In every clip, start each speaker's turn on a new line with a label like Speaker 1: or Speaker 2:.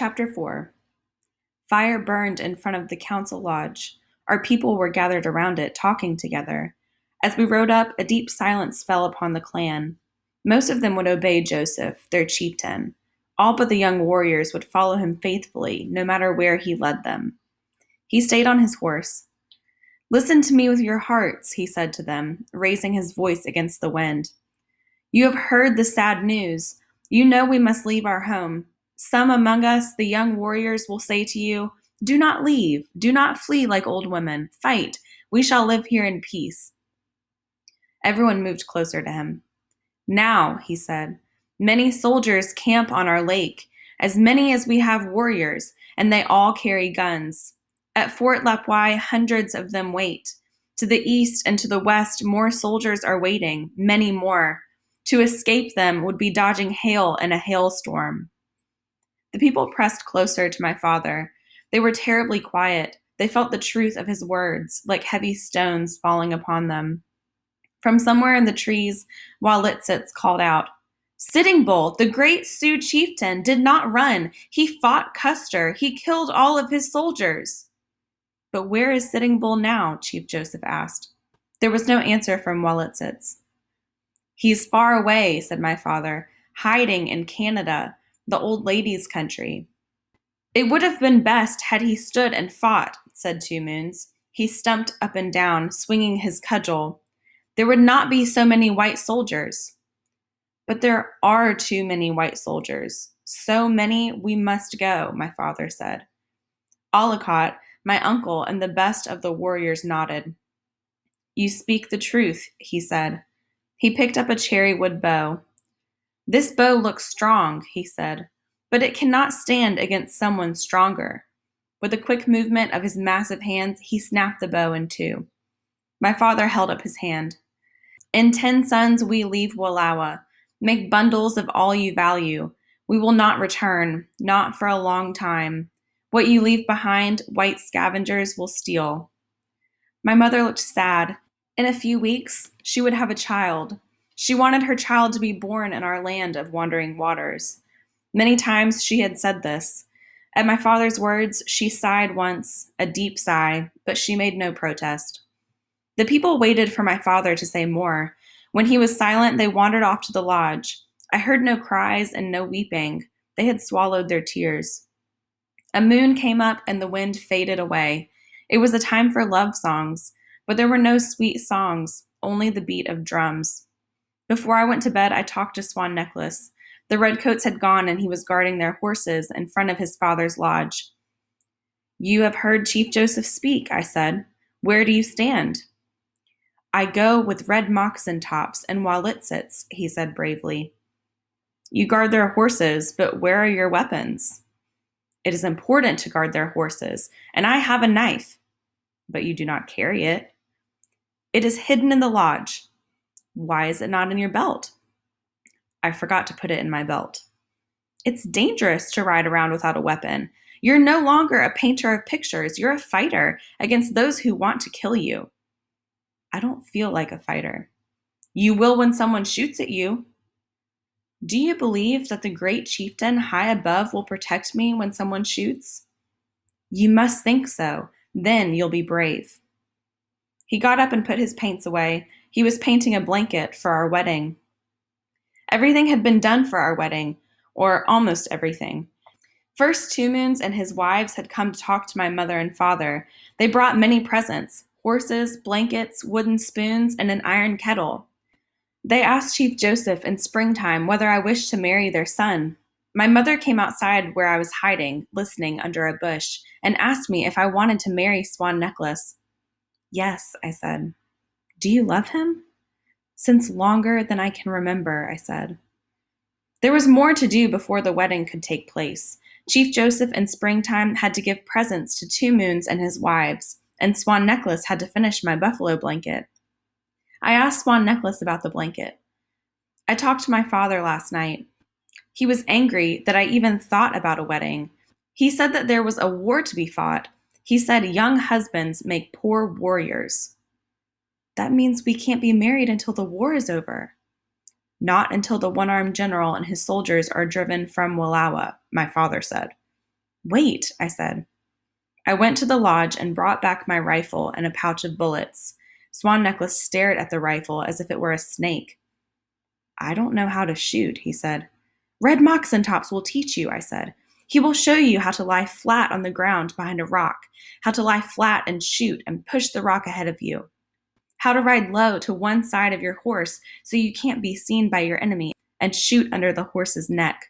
Speaker 1: Chapter 4. Fire burned in front of the council lodge. Our people were gathered around it, talking together. As we rode up, a deep silence fell upon the clan. Most of them would obey Joseph, their chieftain. All but the young warriors would follow him faithfully, no matter where he led them. He stayed on his horse. "Listen to me with your hearts," he said to them, raising his voice against the wind. "You have heard the sad news. You know we must leave our home. Some among us, the young warriors, will say to you, 'Do not leave. Do not flee like old women. Fight. We shall live here in peace.'" Everyone moved closer to him. "Now," he said, "many soldiers camp on our lake, as many as we have warriors, and they all carry guns. At Fort Lapwai, hundreds of them wait. To the east and to the west, more soldiers are waiting, many more. To escape them would be dodging hail in a hailstorm." The people pressed closer to my father. They were terribly quiet. They felt the truth of his words, like heavy stones falling upon them. From somewhere in the trees, Walitzitz called out, "Sitting Bull, the great Sioux chieftain, did not run. He fought Custer. He killed all of his soldiers." "But where is Sitting Bull now?" Chief Joseph asked. There was no answer from Walitzitz. "He's far away," said my father, "hiding in Canada, the old lady's country." "It would have been best had he stood and fought," said Two Moons. He stumped up and down, swinging his cudgel. "There would not be so many white soldiers." "But there are too many white soldiers. So many we must go," my father said. Ollicott, my uncle and the best of the warriors, nodded. "You speak the truth," he said. He picked up a cherry wood bow. "This bow looks strong," he said, "but it cannot stand against someone stronger." With a quick movement of his massive hands, he snapped the bow in two. My father held up his hand. "In 10 suns we leave Wallowa. Make bundles of all you value. We will not return, not for a long time. What you leave behind, white scavengers will steal." My mother looked sad. In a few weeks, she would have a child. She wanted her child to be born in our land of wandering waters. Many times she had said this. At my father's words, she sighed once, a deep sigh, but she made no protest. The people waited for my father to say more. When he was silent, they wandered off to the lodge. I heard no cries and no weeping. They had swallowed their tears. A moon came up and the wind faded away. It was a time for love songs, but there were no sweet songs, only the beat of drums. Before I went to bed, I talked to Swan Necklace. The redcoats had gone and he was guarding their horses in front of his father's lodge. "You have heard Chief Joseph speak," I said. "Where do you stand?" "I go with red moccasin tops and Walitzitz," he said bravely. "You guard their horses, but where are your weapons?" "It is important to guard their horses, and I have a knife." "But you do not carry it." "It is hidden in the lodge." "Why is it not in your belt?" "I forgot to put it in my belt." "It's dangerous to ride around without a weapon. You're no longer a painter of pictures. You're a fighter against those who want to kill you." "I don't feel like a fighter." "You will when someone shoots at you." "Do you believe that the great chieftain high above will protect me when someone shoots?" "You must think so. Then you'll be brave." He got up and put his paints away. He was painting a blanket for our wedding. Everything had been done for our wedding, or almost everything. First, Two Moons and his wives had come to talk to my mother and father. They brought many presents: horses, blankets, wooden spoons, and an iron kettle. They asked Chief Joseph in springtime whether I wished to marry their son. My mother came outside where I was hiding, listening under a bush, and asked me if I wanted to marry Swan Necklace. "Yes," I said. "Do you love him?" "Since longer than I can remember," I said. There was more to do before the wedding could take place. Chief Joseph in springtime had to give presents to Two Moons and his wives, and Swan Necklace had to finish my buffalo blanket. I asked Swan Necklace about the blanket. "I talked to my father last night. He was angry that I even thought about a wedding. He said that there was a war to be fought. He said young husbands make poor warriors." "That means we can't be married until the war is over." "Not until the one-armed general and his soldiers are driven from Wallowa," my father said. Wait, I said. I went to the lodge and brought back my rifle and a pouch of bullets. Swan Necklace stared at the rifle as if it were a snake. I don't know how to shoot, he said. Red Moccasin Tops will teach you, I said. He will show you how to lie flat on the ground behind a rock, how to lie flat and shoot and push the rock ahead of you, how to ride low to one side of your horse so you can't be seen by your enemy and shoot under the horse's neck.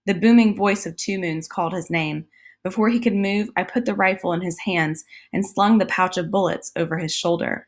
Speaker 1: The booming voice of Two Moons called his name. Before he could move, I put the rifle in his hands and slung the pouch of bullets over his shoulder.